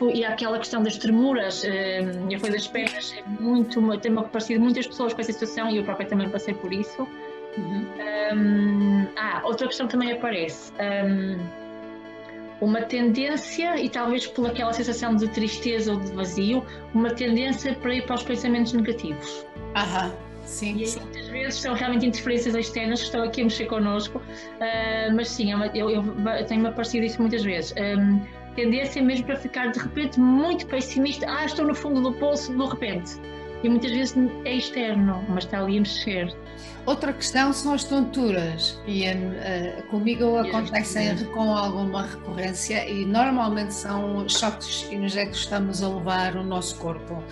corpo e aquela questão das tremuras e apoio das pernas, tem-me aparecido muitas pessoas com essa situação e eu própria também passei por isso. Outra questão que também aparece, uma tendência, e talvez por aquela sensação de tristeza ou de vazio, uma tendência para ir para os pensamentos negativos. Sim, e aí, muitas vezes são realmente interferências externas que estão aqui a mexer connosco, mas sim, eu tenho-me aparecido isso muitas vezes. Tendência mesmo para ficar de repente muito pessimista, estou no fundo do poço de repente. E muitas vezes é externo, mas está ali a mexer. Outra questão são as tonturas, e comigo acontecem com alguma recorrência e normalmente são choques energéticos que estamos a levar o nosso corpo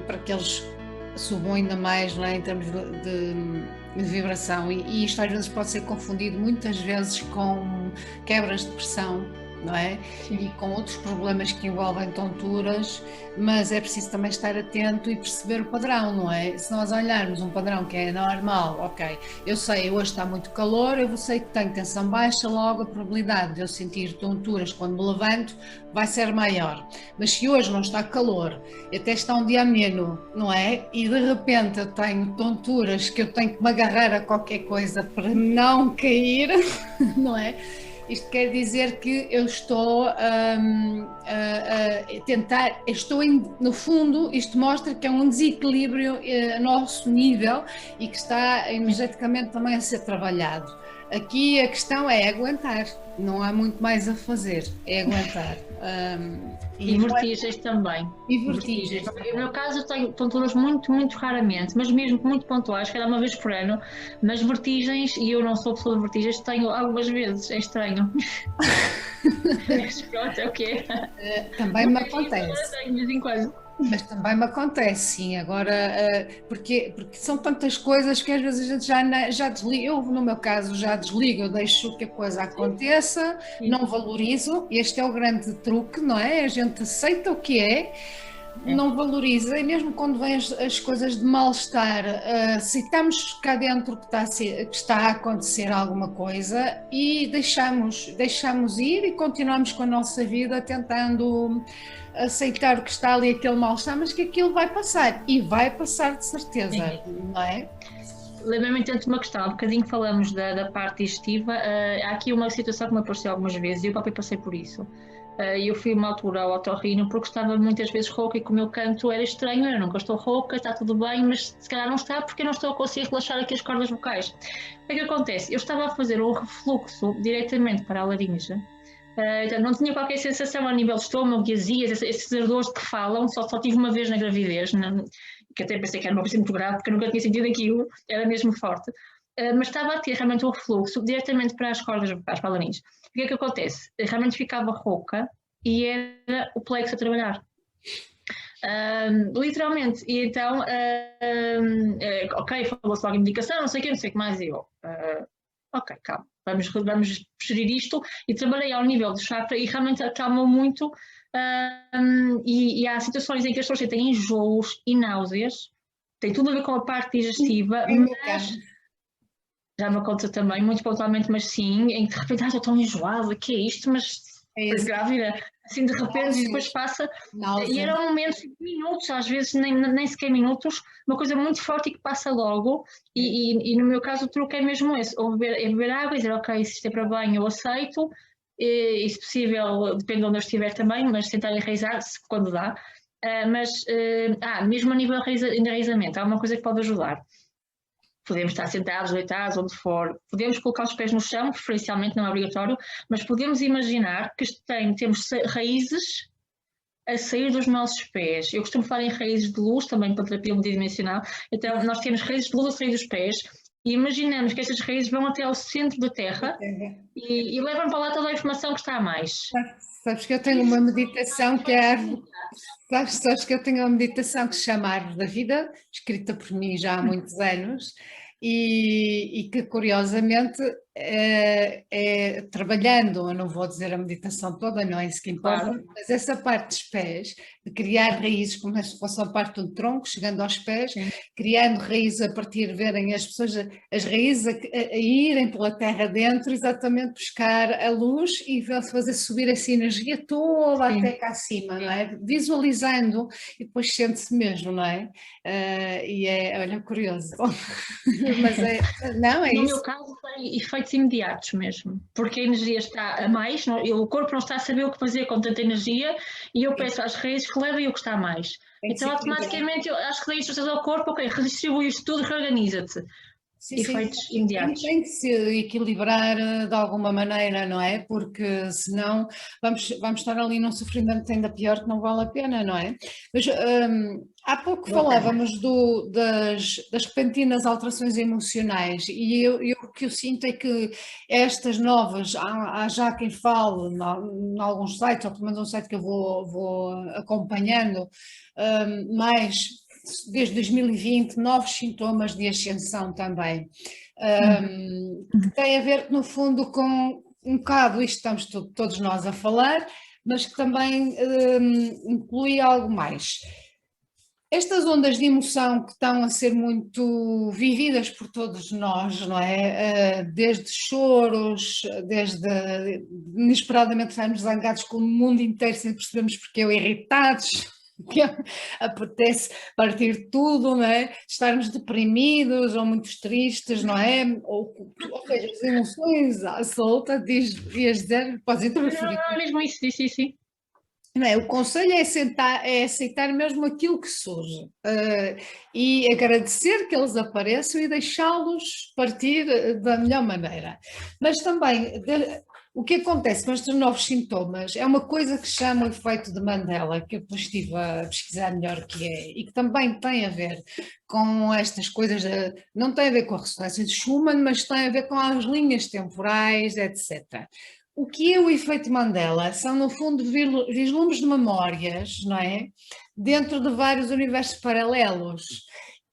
para que eles subam ainda mais, não é, em termos de vibração, e isto às vezes pode ser confundido muitas vezes com quebras de pressão, não é? Sim. E com outros problemas que envolvem tonturas, mas é preciso também estar atento e perceber o padrão, não é? Se nós olharmos um padrão que é normal, ok, eu sei, hoje está muito calor, eu sei que tenho tensão baixa, logo a probabilidade de eu sentir tonturas quando me levanto vai ser maior. Mas se hoje não está calor, até está um dia ameno, não é? E de repente eu tenho tonturas que eu tenho que me agarrar a qualquer coisa para não cair, não é? Isto quer dizer que eu estou a tentar, no fundo, isto mostra que é um desequilíbrio a nosso nível e que está energeticamente também a ser trabalhado. Aqui a questão é aguentar, não há muito mais a fazer, é aguentar. E vertigens também. E vertigens. No meu caso, eu tenho tonturas muito, muito raramente, mas mesmo muito pontuais, cada uma vez por ano. Mas vertigens, e eu não sou pessoa de vertigens, tenho algumas vezes, é estranho. Mas pronto, é o que é. Também me acontece. Tenho, de vez em quando. Mas também me acontece, sim, agora, porque são tantas coisas que às vezes a gente já desliga, eu no meu caso já desligo, eu deixo que a coisa aconteça, sim. Não valorizo, este é o grande truque, não é? A gente aceita o que é, não valoriza, e mesmo quando vêm as coisas de mal-estar, aceitamos cá dentro que está a acontecer alguma coisa e deixamos ir e continuamos com a nossa vida tentando aceitar que está ali aquele mal-estar, mas que aquilo vai passar, e vai passar de certeza, não é? Lembra-me tanto uma questão, há um bocadinho falamos da parte digestiva, há aqui uma situação que me apareceu algumas vezes e eu próprio passei por isso. Eu fui uma altura ao otorrino porque estava muitas vezes rouca e que o meu canto era estranho, eu nunca estou rouca, está tudo bem, mas se calhar não está porque eu não estou a conseguir relaxar aqui as cordas vocais. O que é que acontece? Eu estava a fazer um refluxo diretamente para a laringe, não tinha qualquer sensação a nível de estômago e azias, esses ardores que falam, só tive uma vez na gravidez, que até pensei que era uma coisa muito grave porque eu nunca tinha sentido aquilo, era mesmo forte. Mas estava a ter realmente um refluxo diretamente para as cordas vocais, para a laringe. O que é que acontece? Eu realmente ficava rouca e era o plexo a trabalhar. Literalmente. E então, ok, falou-se logo em medicação, não sei o que mais. E eu, ok, calma, vamos gerir isto. E trabalhei ao nível do chakra e realmente acalmou muito. E há situações em que as pessoas têm enjoos e náuseas, tem tudo a ver com a parte digestiva, mas já me aconteceu também, muito pontualmente, mas sim, em que de repente estou tão enjoada, que é isto, mas grávida, assim de repente, e depois passa, e eram momentos de minutos, às vezes nem sequer minutos, uma coisa muito forte e que passa logo, e no meu caso o truque é mesmo esse, ou beber água e dizer, ok, se isto é para banho eu aceito, e se possível, depende de onde eu estiver também, mas tentar enraizar, quando dá, mesmo a nível de enraizamento, há uma coisa que pode ajudar. Podemos estar sentados, deitados, onde for. Podemos colocar os pés no chão, preferencialmente não é obrigatório, mas podemos imaginar que temos raízes a sair dos nossos pés. Eu costumo falar em raízes de luz, também para terapia multidimensional. Então, nós temos raízes de luz a sair dos pés e imaginamos que essas raízes vão até ao centro da Terra e levam para lá toda a informação que está a mais. Sabes que eu tenho uma meditação que é Sabes que eu tenho uma meditação que se chama Árvore da Vida, escrita por mim já há muitos anos, e que curiosamente trabalhando, eu não vou dizer a meditação toda, não é isso que importa, Claro. mas essa parte dos pés, de criar raízes como se fosse a parte do tronco, chegando aos pés, Sim. criando raízes a partir de verem as pessoas, as raízes a irem pela terra dentro, exatamente buscar a luz e fazer subir essa energia toda Sim. até cá acima, não é? Visualizando e depois sente-se mesmo, não é? E olha, curioso. Mas não, é No isso. meu caso, tem efeitos imediatos mesmo, porque a energia está a mais, o corpo não está a saber o que fazer com tanta energia e eu peço às raízes que levem o que está a mais. Tem que se Então, equilibrar. automaticamente, eu acho que dei instruções ao corpo, ok, redistribui isto tudo, reorganiza-te. Sim, sim. Efeitos imediatos. Tem que se equilibrar de alguma maneira, não é? Porque senão vamos estar ali num sofrimento ainda pior que não vale a pena, não é? Mas há pouco falávamos das repentinas alterações emocionais e o que eu sinto é que estas novas, há já quem fale em alguns sites, ou pelo menos um site que eu vou acompanhando, mais desde 2020, novos sintomas de ascensão também, que tem a ver, no fundo, com um bocado isto estamos todos nós a falar, mas que também inclui algo mais. Estas ondas de emoção que estão a ser muito vividas por todos nós, não é? Desde choros, desde inesperadamente estarmos zangados com o mundo inteiro sem percebermos porque ou irritados, que apetece partir tudo, não é? Estarmos deprimidos ou muito tristes, não é? Ou seja, as emoções à solta, ias dizer, podes interferir. Não, é mesmo isso, sim. Não é? O conselho é aceitar mesmo aquilo que surge e agradecer que eles apareçam e deixá-los partir da melhor maneira. Mas também o que acontece com estes novos sintomas é uma coisa que se chama o efeito de Mandela, que eu depois estive a pesquisar melhor o que é, e que também tem a ver com estas coisas, não tem a ver com a ressonância de Schumann, mas tem a ver com as linhas temporais, etc. O que é o efeito Mandela? São, no fundo, vislumbres de memórias, não é? Dentro de vários universos paralelos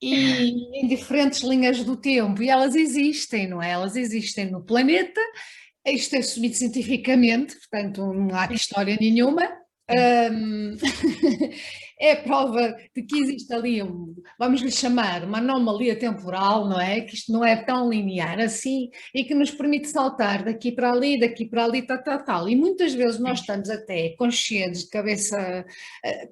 e em diferentes linhas do tempo. E elas existem, não é? Elas existem no planeta, isto é assumido cientificamente, portanto não há aqui história nenhuma. É prova de que existe ali vamos lhe chamar, uma anomalia temporal, não é? Que isto não é tão linear assim e que nos permite saltar daqui para ali, tal. E muitas vezes nós estamos até conscientes de cabeça,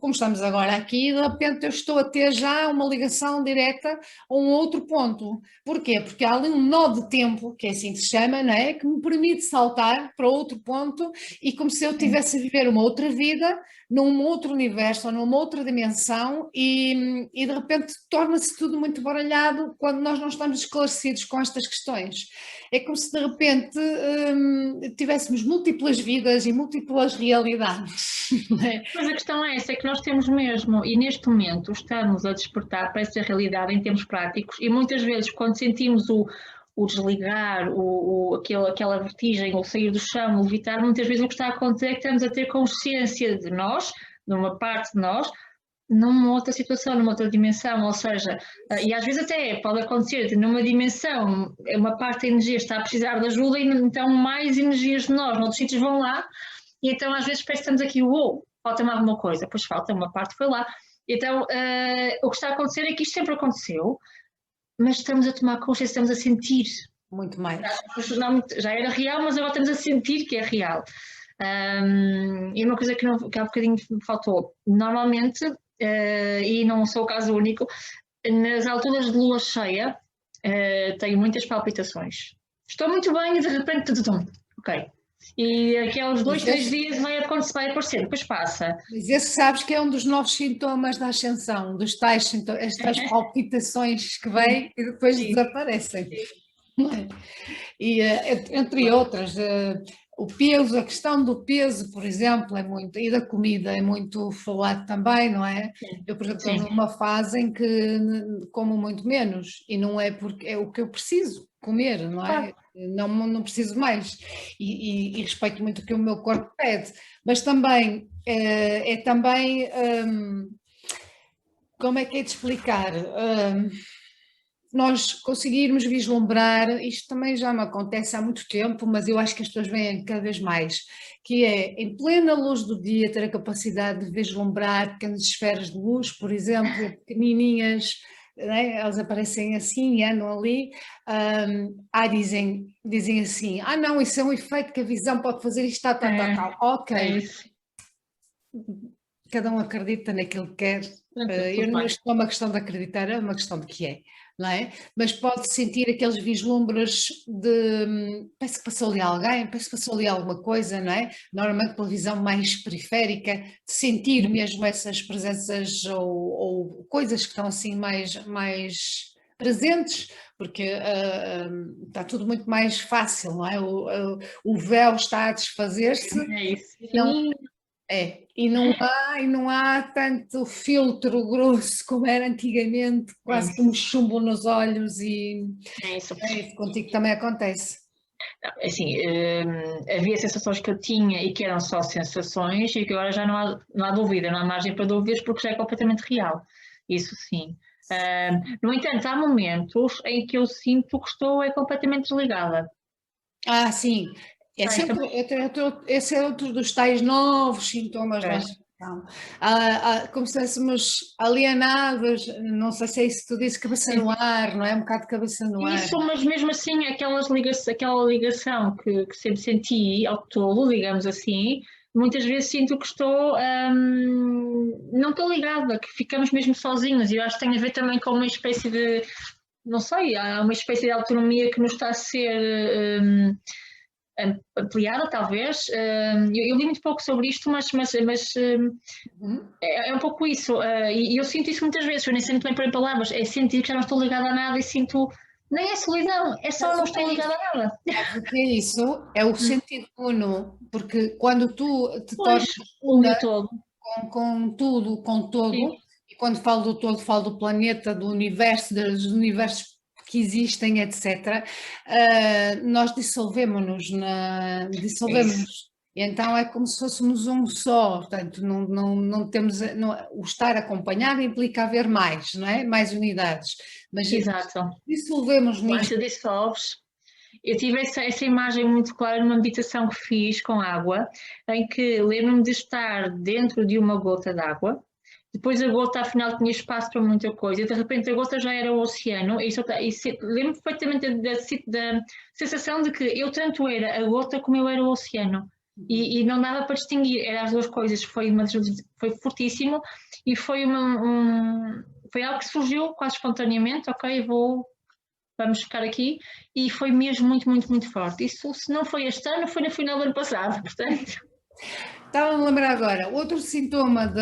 como estamos agora aqui, de repente eu estou a ter já uma ligação direta a um outro ponto. Porquê? Porque há ali um nó de tempo, que é assim que se chama, não é? Que me permite saltar para outro ponto e como se eu estivesse a viver uma outra vida, num outro universo ou numa outra dimensão e de repente torna-se tudo muito baralhado quando nós não estamos esclarecidos com estas questões. É como se de repente tivéssemos múltiplas vidas e múltiplas realidades. Mas a questão é essa, é que nós temos mesmo, e neste momento estamos a despertar para essa realidade em termos práticos e muitas vezes quando sentimos o desligar, aquela vertigem, o sair do chão, o levitar, muitas vezes o que está a acontecer é que estamos a ter consciência de nós, de uma parte de nós, numa outra situação, numa outra dimensão, ou seja, e às vezes até pode acontecer numa dimensão, uma parte da energia está a precisar de ajuda e então mais energias de nós, noutros sítios vão lá, e então às vezes parece que estamos aqui, falta-me alguma coisa, pois falta, uma parte foi lá. Então o que está a acontecer é que isto sempre aconteceu, mas estamos a tomar consciência, estamos a sentir. Muito mais. Já era real, mas agora estamos a sentir que é real. E uma coisa que há bocadinho me faltou, normalmente, e não sou o caso único, nas alturas de lua cheia, tenho muitas palpitações. Estou muito bem e de repente, ok. E aqueles 2-3 dias vai aparecer, depois passa. Mas esse sabes que é um dos novos sintomas da ascensão, dos tais estas palpitações que vêm e depois desaparecem. E, entre outras, o peso, a questão do peso, por exemplo, é muito, e da comida é muito falado também, não é? Eu, por exemplo, estou numa fase em que como muito menos e não é porque é o que eu preciso comer, não é? Não preciso mais e respeito muito o que o meu corpo pede, mas também é também como é que é de explicar? nós conseguirmos vislumbrar, isto também já me acontece há muito tempo, mas eu acho que as pessoas veem cada vez mais, que é, em plena luz do dia, ter a capacidade de vislumbrar pequenas esferas de luz, por exemplo, pequenininhas, né? Elas aparecem assim e andam ali, dizem assim, não, isso é um efeito que a visão pode fazer, isto tal, ok. Isso. Cada um acredita naquilo que quer. Isto não é uma questão de acreditar, é uma questão de que é, não é? Mas pode sentir aqueles vislumbres de parece que passou ali alguém, parece que passou ali alguma coisa, não é? Normalmente pela visão mais periférica, de sentir mesmo essas presenças ou coisas que estão assim mais presentes, porque está tudo muito mais fácil, não é? O véu está a desfazer-se. É isso. E não há tanto filtro grosso como era antigamente, quase como chumbo nos olhos É isso. Contigo também acontece. Assim, havia sensações que eu tinha e que eram só sensações e que agora já não há dúvida, não há margem para dúvidas porque já é completamente real. Isso sim. No entanto, há momentos em que eu sinto que estou completamente desligada. Sim. Esse é outro dos tais novos sintomas da ação. Como se estivéssemos alienados, não sei se é isso que tu dizes, cabeça no ar, não é? Um bocado de cabeça no ar. Isso, mas mesmo assim, aquela ligação que sempre senti ao todo, digamos assim, muitas vezes sinto que não estou ligada, que ficamos mesmo sozinhos, e eu acho que tem a ver também com uma espécie de, não sei, há uma espécie de autonomia que nos está a ser ampliada, talvez. Eu li muito pouco sobre isto, mas é um pouco isso. E eu sinto isso muitas vezes, eu nem sei muito bem pôr em palavras, é sentir que já não estou ligada a nada e sinto. Nem é solidão, é só não estou ligada a nada. O que é isso? É o sentido uno, porque quando tu te tornas una todo. Com tudo, com todo, sim. E quando falo do todo, falo do planeta, do universo, dos universos que existem, etc., nós dissolvemos-nos, e então é como se fôssemos um só, portanto, não temos, o estar acompanhado implica haver mais, não é? Mais unidades, mas exato. Dissolvemos nisto. Quando dissolves, eu tive essa imagem muito clara numa meditação que fiz com água, em que lembro-me de estar dentro de uma gota d'água, depois a gota afinal tinha espaço para muita coisa, e de repente a gota já era o oceano, e lembro-me perfeitamente da sensação de que eu tanto era a gota como eu era o oceano, e não dava para distinguir, eram as duas coisas, foi fortíssimo, e foi algo que surgiu quase espontaneamente, ok, vamos ficar aqui, e foi mesmo muito, muito, muito forte. Isso, se não foi este ano, foi no final do ano passado, portanto. Estava-me a lembrar agora, outro sintoma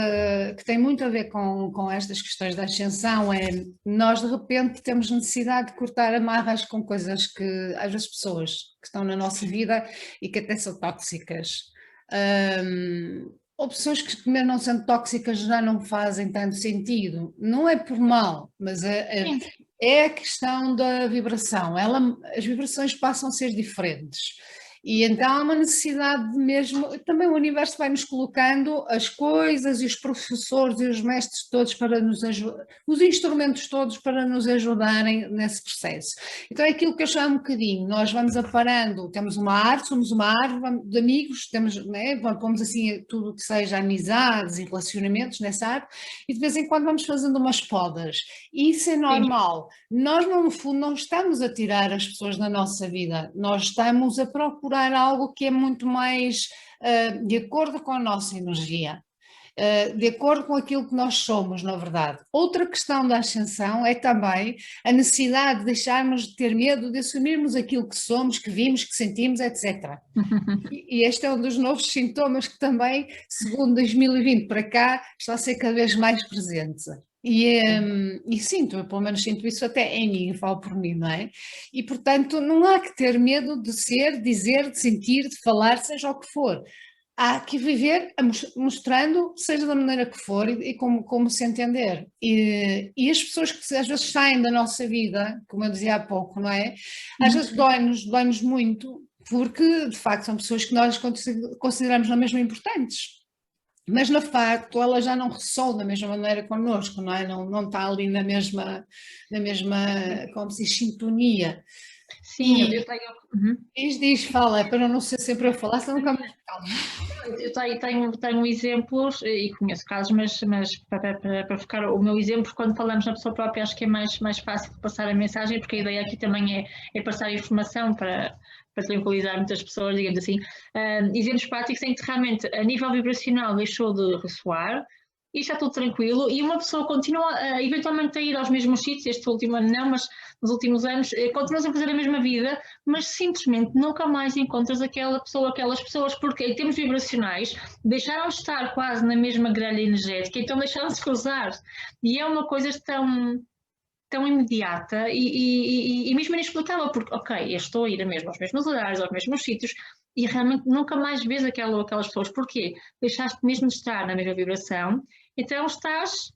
que tem muito a ver com estas questões da ascensão é nós de repente temos necessidade de cortar amarras com coisas que às vezes pessoas que estão na nossa vida e que até são tóxicas. Ou pessoas que primeiro não sendo tóxicas já não fazem tanto sentido. Não é por mal, mas é a questão da vibração. As vibrações passam a ser diferentes. E então há uma necessidade mesmo, também o universo vai nos colocando as coisas e os professores e os mestres todos para nos ajudar, os instrumentos todos para nos ajudarem nesse processo. Então é aquilo que eu chamo um bocadinho, nós vamos aparando, temos uma árvore, somos uma árvore de amigos, temos, né, pomos assim tudo que seja amizades e relacionamentos nessa árvore e de vez em quando vamos fazendo umas podas. E isso é normal. Sim. Nós no fundo não estamos a tirar as pessoas da nossa vida, nós estamos a procurar algo que é muito mais de acordo com a nossa energia, de acordo com aquilo que nós somos, na verdade. Outra questão da ascensão é também a necessidade de deixarmos de ter medo de assumirmos aquilo que somos, que vimos, que sentimos, etc. E este é um dos novos sintomas que também, segundo 2020 para cá, está a ser cada vez mais presente. E sinto, eu pelo menos sinto isso até em mim, falo por mim, não é? E portanto não há que ter medo de ser, dizer, de sentir, de falar, seja o que for. Há que viver mostrando, seja da maneira que for e como se entender. E as pessoas que às vezes saem da nossa vida, como eu dizia há pouco, não é? Às vezes dói-nos muito, porque de facto são pessoas que nós consideramos não mesmo importantes. mas no facto ela já não ressoa da mesma maneira connosco, não é? Não está ali na mesma, como se diz, sintonia. Sim, eu E tenho. Uhum. diz, fala, é para não ser sempre eu falar, senão nunca mais calmo. Eu tenho exemplos e conheço casos, mas para ficar o meu exemplo, quando falamos na pessoa própria, acho que é mais fácil de passar a mensagem, porque a ideia aqui também é passar informação para tranquilizar muitas pessoas, digamos assim. Exemplos práticos em que realmente a nível vibracional deixou de ressoar e está tudo tranquilo, e uma pessoa continua eventualmente a ir aos mesmos sítios, este último ano não, mas nos últimos anos continua a fazer a mesma vida, mas simplesmente nunca mais encontras aquela pessoa, aquelas pessoas, porque em termos vibracionais deixaram de estar quase na mesma grelha energética, então deixaram de se cruzar. E é uma coisa tão imediata e mesmo inexplicável, porque, ok, eu estou a ir aos mesmos horários, aos mesmos sítios, e realmente nunca mais vês aquelas pessoas. Porquê? Deixaste mesmo de estar na mesma vibração, então estás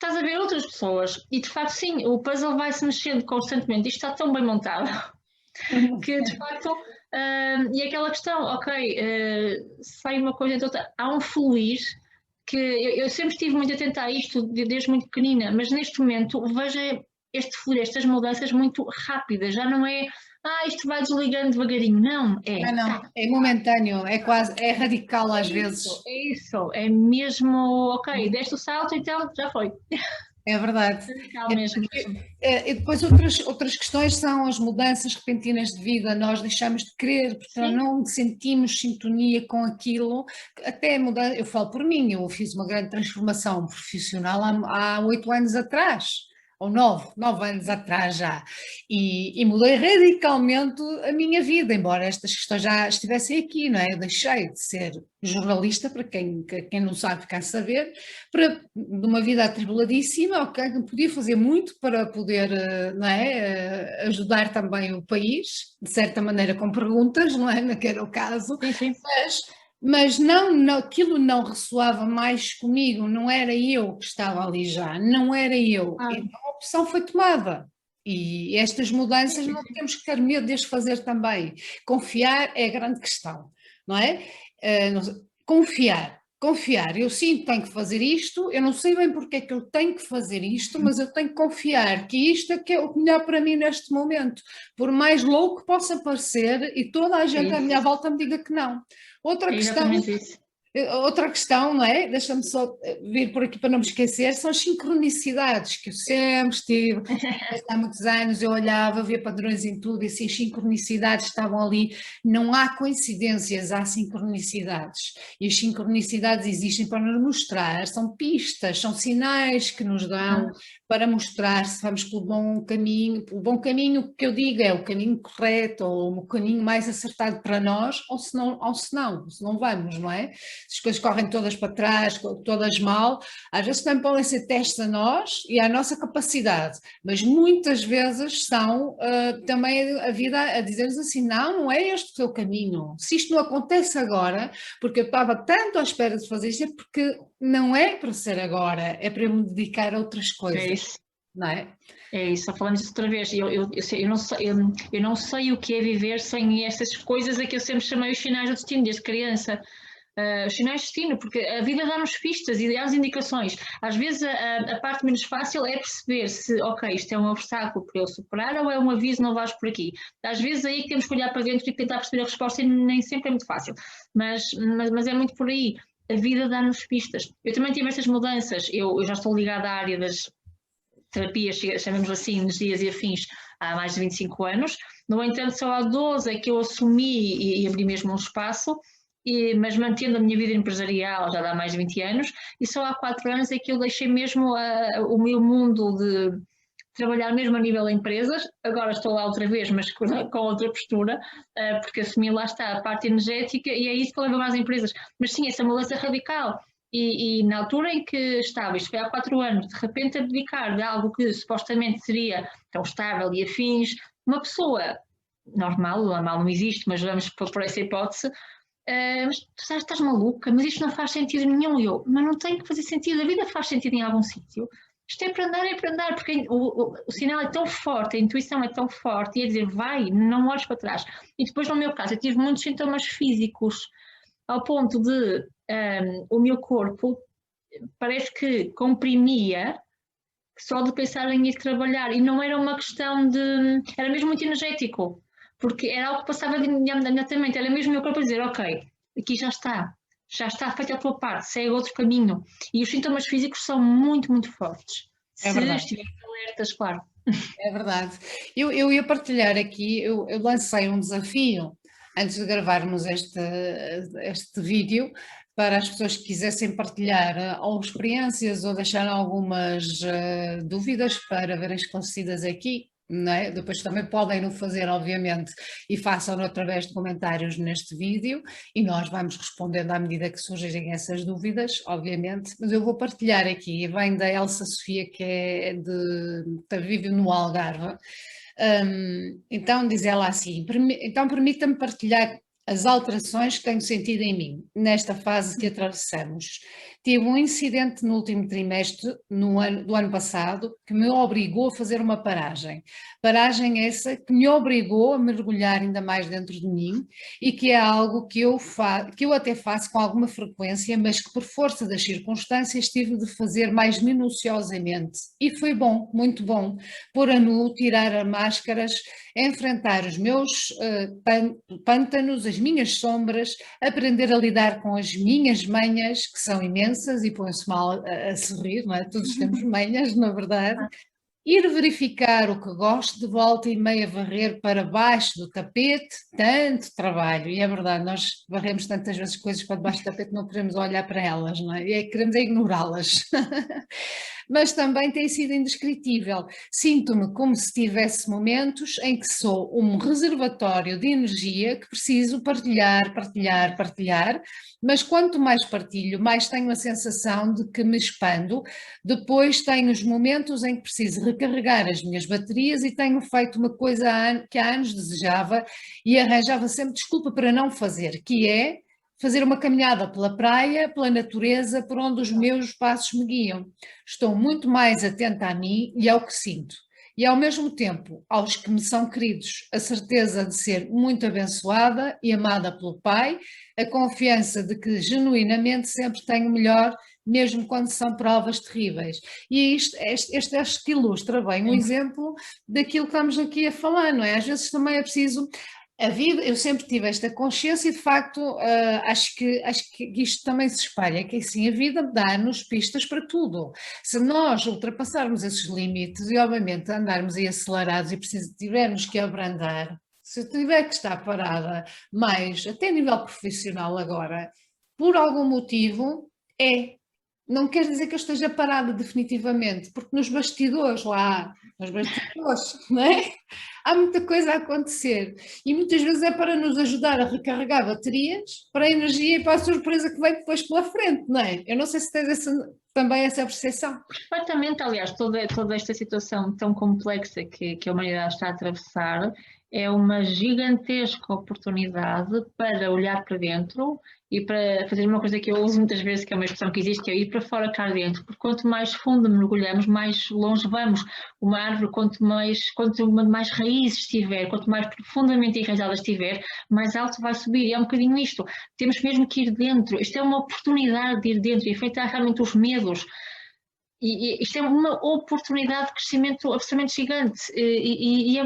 a ver outras pessoas. E de facto, sim, o puzzle vai-se mexendo constantemente. Isto está tão bem montado que de facto, e aquela questão, ok, sai uma coisa então há um fluir que eu sempre estive muito atenta a isto desde muito pequenina, mas neste momento vejo este fluir, estas mudanças muito rápidas, já não é, isto vai desligando devagarinho, não, Não, é momentâneo, é quase, é radical às vezes. É isso, é mesmo, ok, deste o salto, então já foi. É verdade. Radical mesmo. E depois outras questões são as mudanças repentinas de vida, nós deixamos de querer, porque Sim. não sentimos sintonia com aquilo, até mudar, eu falo por mim, eu fiz uma grande transformação profissional há 8 anos atrás, ou 9 anos atrás já, e mudei radicalmente a minha vida, embora estas questões já estivessem aqui, não é? Eu deixei de ser jornalista, para quem não sabe quer saber, de uma vida atribuladíssima, ok, não podia fazer muito para poder, não é, ajudar também o país, de certa maneira com perguntas, não é, naquele era o caso, Sim. mas não, aquilo não ressoava mais comigo, não era eu que estava ali já, não era eu, então a opção foi tomada. E estas mudanças não temos que ter medo de as fazer também. Confiar é a grande questão, não é? Confiar, eu sinto que tenho que fazer isto, eu não sei bem porque é que eu tenho que fazer isto, mas eu tenho que confiar que isto é que é o melhor para mim neste momento, por mais louco que possa parecer e toda a gente à minha volta me diga que não. Outra questão, não é? Deixa-me só vir por aqui para não me esquecer, são as sincronicidades que eu sempre tive. Há muitos anos eu olhava, via padrões em tudo e assim, as sincronicidades estavam ali. Não há coincidências, há sincronicidades. E as sincronicidades existem para nos mostrar, são pistas, são sinais que nos dão para mostrar se vamos pelo bom caminho. Pelo bom caminho, o que eu digo é o caminho correto ou o caminho mais acertado para nós, ou se não vamos, não é? Se as coisas correm todas para trás, todas mal, às vezes também podem ser testes a nós e à nossa capacidade, mas muitas vezes são também a vida a dizer-nos assim, não é este o teu caminho, se isto não acontece agora, porque eu estava tanto à espera de fazer isto, é porque não é para ser agora, é para me dedicar a outras coisas. É isso. Não é? É isso, só falamos isso outra vez. Eu não sei o que é viver sem essas coisas a que eu sempre chamei os sinais do destino, desde criança. Os sinais de destino, porque a vida dá-nos pistas e dá-nos indicações. Às vezes a parte menos fácil é perceber se, ok, isto é um obstáculo para eu superar ou é um aviso, não vais por aqui. Às vezes aí que temos que olhar para dentro e tentar perceber a resposta e nem sempre é muito fácil. Mas é muito por aí. A vida dá-nos pistas. Eu também tive estas mudanças. Eu já estou ligada à área das terapias, chamemos assim, energias e afins, há mais de 25 anos. No entanto, só há 12 é que eu assumi e abri mesmo um espaço, mas mantendo a minha vida empresarial já há mais de 20 anos, e só há 4 anos é que eu deixei mesmo o meu mundo de trabalhar mesmo a nível de empresas. Agora estou lá outra vez, mas com outra postura, porque assumi, lá está, a parte energética, e é isso que leva às empresas. Mas sim, essa mudança radical. E na altura em que estava, isto foi há 4 anos, de repente a dedicar de algo que supostamente seria tão estável e afins, uma pessoa normal não existe, mas vamos por essa hipótese, mas tu estás maluca, mas isto não faz sentido nenhum. Mas não tem que fazer sentido, a vida faz sentido em algum sítio. Isto é para andar, porque o sinal é tão forte, a intuição é tão forte, e é dizer, vai, não olhes para trás. E depois, no meu caso, eu tive muitos sintomas físicos, ao ponto de o meu corpo parece que comprimia só de pensar em ir trabalhar, e não era uma questão de... era mesmo muito energético, porque era algo que passava imediatamente, era mesmo o meu corpo a dizer, ok, aqui já está feita a tua parte, segue outro caminho. E os sintomas físicos são muito, muito fortes. É Se verdade. estivermos alertas, claro. É verdade. Eu ia partilhar aqui, eu lancei um desafio antes de gravarmos este vídeo para as pessoas que quisessem partilhar ou experiências ou deixar algumas dúvidas para verem esclarecidas aqui. Não é? Depois também podem o fazer, obviamente, e façam-no através de comentários neste vídeo e nós vamos respondendo à medida que surgirem essas dúvidas, obviamente, mas eu vou partilhar aqui, vem da Elsa Sofia, que vive no Algarve. Então diz ela assim, então permita-me partilhar as alterações que tenho sentido em mim, nesta fase que atravessamos. Tive um incidente no último trimestre do ano passado que me obrigou a fazer uma paragem. Paragem essa que me obrigou a mergulhar ainda mais dentro de mim e que é algo que eu até faço com alguma frequência, mas que por força das circunstâncias tive de fazer mais minuciosamente. E foi bom, muito bom, pôr a nu, tirar as máscaras, enfrentar os meus pântanos, as minhas sombras, aprender a lidar com as minhas manhas, que são imensas, e põe-se mal a sorrir, não é? Todos temos manhas, na verdade. Ir verificar o que gosto, de volta e meia varrer para baixo do tapete, tanto trabalho, e é verdade, nós varremos tantas vezes coisas para debaixo do tapete, não queremos olhar para elas, não é? E queremos ignorá-las. Mas também tem sido indescritível. Sinto-me como se tivesse momentos em que sou um reservatório de energia que preciso partilhar, partilhar, partilhar, mas quanto mais partilho, mais tenho a sensação de que me expando. Depois tenho os momentos em que preciso recarregar as minhas baterias e tenho feito uma coisa que há anos desejava e arranjava sempre desculpa para não fazer, que é fazer uma caminhada pela praia, pela natureza, por onde os meus passos me guiam. Estou muito mais atenta a mim e ao que sinto. E ao mesmo tempo, aos que me são queridos, a certeza de ser muito abençoada e amada pelo Pai, a confiança de que genuinamente sempre tenho melhor, mesmo quando são provas terríveis. E este ilustra bem um exemplo daquilo que estamos aqui a falar, não é? Às vezes também é preciso... A vida, eu sempre tive esta consciência e de facto acho que isto também se espalha, que assim a vida dá-nos pistas para tudo. Se nós ultrapassarmos esses limites e obviamente andarmos aí acelerados e tivermos que abrandar, se eu tiver que estar parada, mas até a nível profissional agora, por algum motivo, não quer dizer que eu esteja parada definitivamente, porque nos bastidores não é? Há muita coisa a acontecer e muitas vezes é para nos ajudar a recarregar baterias para a energia e para a surpresa que vem depois pela frente, não é? Eu não sei se tens também essa percepção. Perfeitamente, aliás, toda esta situação tão complexa que a humanidade está a atravessar é uma gigantesca oportunidade para olhar para dentro e para fazer uma coisa que eu uso muitas vezes, que é uma expressão que existe, que é ir para fora cá dentro, porque quanto mais fundo mergulhamos, mais longe vamos. Uma árvore, quanto mais raízes tiver, quanto mais profundamente enraizada estiver, mais alto vai subir, e é um bocadinho isto. Temos mesmo que ir dentro, isto é uma oportunidade de ir dentro e enfrentar realmente os medos. E isto é uma oportunidade de crescimento absolutamente gigante e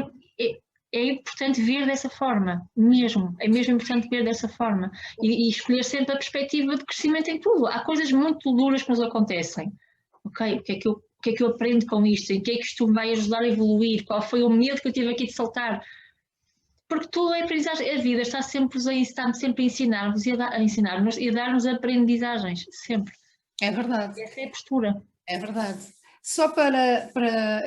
é importante ver dessa forma, mesmo, é mesmo importante ver dessa forma e escolher sempre a perspectiva de crescimento em tudo. Há coisas muito duras que nos acontecem, ok? O que é que eu aprendo com isto? Em que é que isto me vai ajudar a evoluir? Qual foi o medo que eu tive aqui de saltar? Porque tudo é aprendizagem, a vida está sempre a ensinar-nos e a dar-nos aprendizagens, sempre. É verdade. Essa é a postura. É verdade. Só para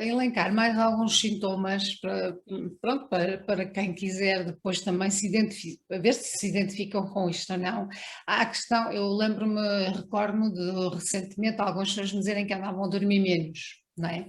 elencar mais alguns sintomas, para quem quiser depois também ver se se identificam com isto ou não. Há a questão, eu recordo-me de recentemente algumas pessoas me dizerem que andavam a dormir menos, não é?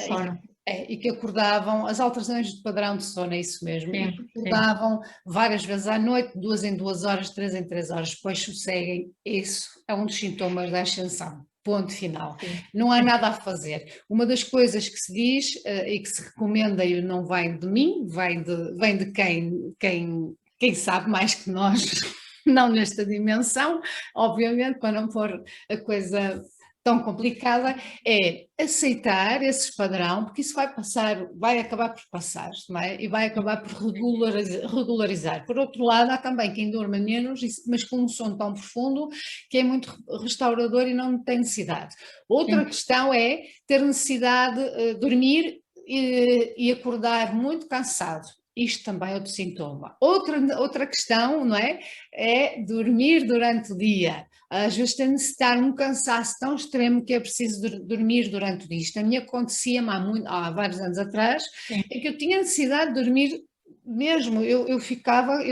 Sono. E que acordavam, as alterações de padrão de sono, é isso mesmo, sim, e que acordavam várias vezes à noite, 2 em 2 horas, 3 em 3 horas, depois sosseguem. Isso é um dos sintomas da ascensão. Ponto final. Sim. Não há nada a fazer. Uma das coisas que se diz e que se recomenda, e não vem de mim, vem de quem sabe mais que nós, não nesta dimensão, obviamente, para não pôr a coisa tão complicada, é aceitar esse padrão, porque isso vai passar, vai acabar por passar, não é? E vai acabar por regularizar. Por outro lado, há também quem durma menos, mas com um sono tão profundo que é muito restaurador e não tem necessidade. Outra questão é ter necessidade de dormir e acordar muito cansado. Isto também é outro sintoma. Outra questão, não é? É dormir durante o dia. Às vezes tem de estar um cansaço tão extremo que é preciso dormir durante o dia. Isto a mim acontecia-me há vários anos atrás, em que eu tinha necessidade de dormir mesmo. Eu ficava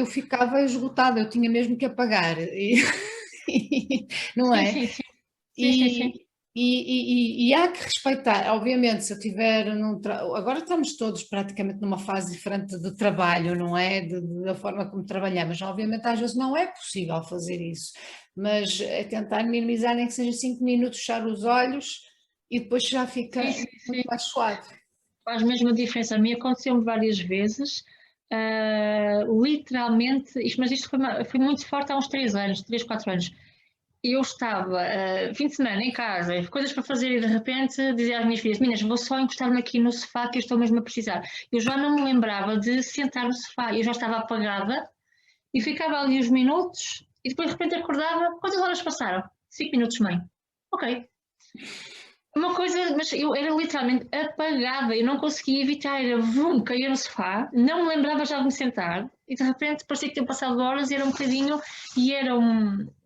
esgotada, eu tinha mesmo que apagar. Não é? Sim, sim, sim. E há que respeitar, obviamente, se eu tiver agora estamos todos praticamente numa fase diferente de trabalho, não é? Da forma como trabalhamos, obviamente às vezes não é possível fazer isso, mas é tentar minimizar, nem que seja 5 minutos, fechar os olhos e depois já fica muito mais suave. Faz mesmo a diferença. A mim aconteceu-me várias vezes, literalmente, mas isto foi muito forte há uns 3 anos, 3, 4 anos. Eu estava fim de semana em casa, coisas para fazer e de repente dizia às minhas filhas, meninas, vou só encostar-me aqui no sofá que eu estou mesmo a precisar. Eu já não me lembrava de sentar no sofá, eu já estava apagada e ficava ali uns minutos e depois de repente acordava, quantas horas passaram? 5 minutos, mãe. Ok. Uma coisa, mas eu era literalmente apagada, eu não conseguia evitar, era caía no sofá, não me lembrava já de me sentar e de repente parecia que tinham passado horas e era um bocadinho, e era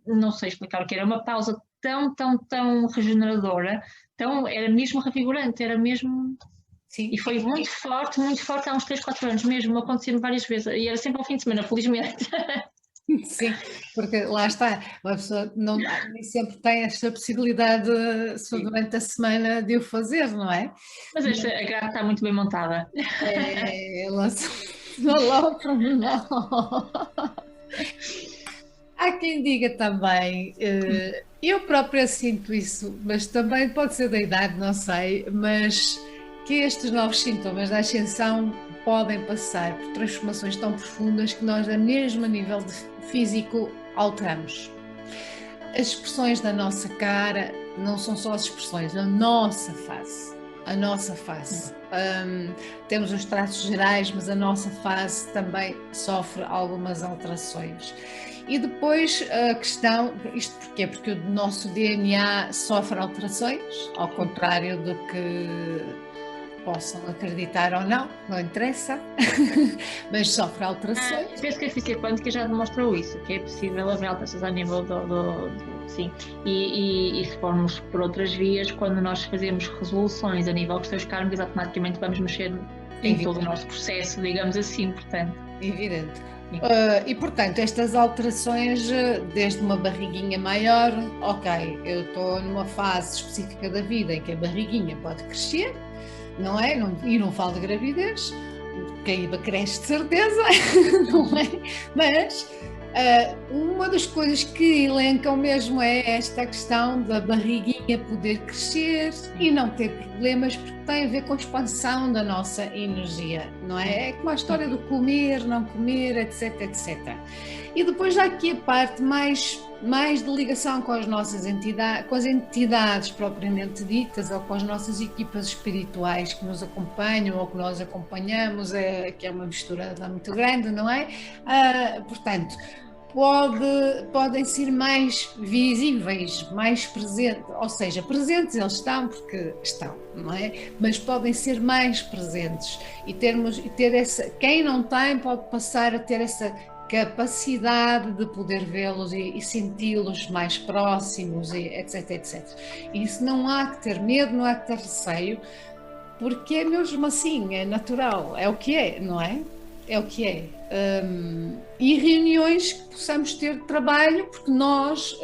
não sei explicar o que era, uma pausa tão regeneradora, era mesmo revigorante, era mesmo... Sim. E foi muito forte há uns 3, 4 anos mesmo, acontecia-me várias vezes, e era sempre ao fim de semana, felizmente. Sim, porque lá está, a pessoa nem sempre tem esta possibilidade durante a semana de o fazer, não é? Mas a grade está muito bem montada. Ela não para menor. Há quem diga também, eu própria sinto isso, mas também pode ser da idade, não sei, mas que estes novos sintomas da ascensão podem passar por transformações tão profundas que nós, mesmo a nível físico, alteramos. As expressões da nossa cara não são só as expressões, a nossa face. A nossa face. Temos os traços gerais, mas a nossa face também sofre algumas alterações. E depois a questão, isto porquê? Porque o nosso DNA sofre alterações, ao contrário do que possam acreditar ou não interessa, mas sofre alterações. Penso que a física quântica já demonstrou isso, que é possível haver alterações a nível sim, e se formos por outras vias, quando nós fazemos resoluções a nível de questões kármicas, automaticamente vamos mexer em todo o nosso processo, digamos assim, portanto. Evidente. E portanto, estas alterações, desde uma barriguinha maior, ok, eu estou numa fase específica da vida em que a barriguinha pode crescer, não é? E não falo de gravidez, que aí cresce de certeza, não é? Mas uma das coisas que elencam mesmo é esta questão da barriguinha poder crescer e não ter problemas, porque tem a ver com a expansão da nossa energia, não é? É como a história do comer, não comer, etc, etc. E depois há aqui a parte mais de ligação com as nossas entidades, com as entidades propriamente ditas, ou com as nossas equipas espirituais que nos acompanham ou que nós acompanhamos, que é uma mistura muito grande, não é? Portanto, podem ser mais visíveis, mais presentes, ou seja, presentes eles estão porque estão, não é? Mas podem ser mais presentes e ter essa, quem não tem pode passar a ter essa capacidade de poder vê-los e senti-los mais próximos, e etc, etc. E isso não há que ter medo, não há que ter receio, porque é mesmo assim, é natural, é o que é, não é? É o que é. E reuniões que possamos ter de trabalho, porque nós,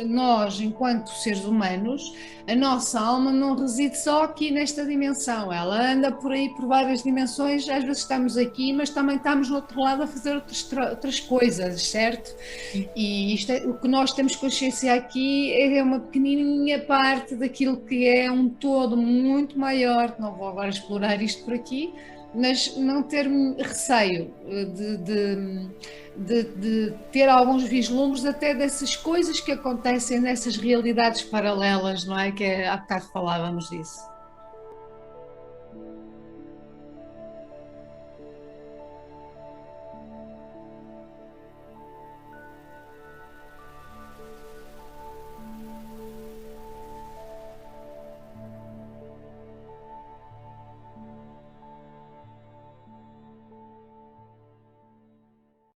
enquanto seres humanos, a nossa alma não reside só aqui nesta dimensão, ela anda por aí por várias dimensões, às vezes estamos aqui, mas também estamos no outro lado a fazer outras coisas, certo? E isto o que nós temos consciência aqui é uma pequenininha parte daquilo que é um todo muito maior, não vou agora explorar isto por aqui, mas não ter receio de ter alguns vislumbres até dessas coisas que acontecem nessas realidades paralelas, não é? Que há bocado falávamos disso.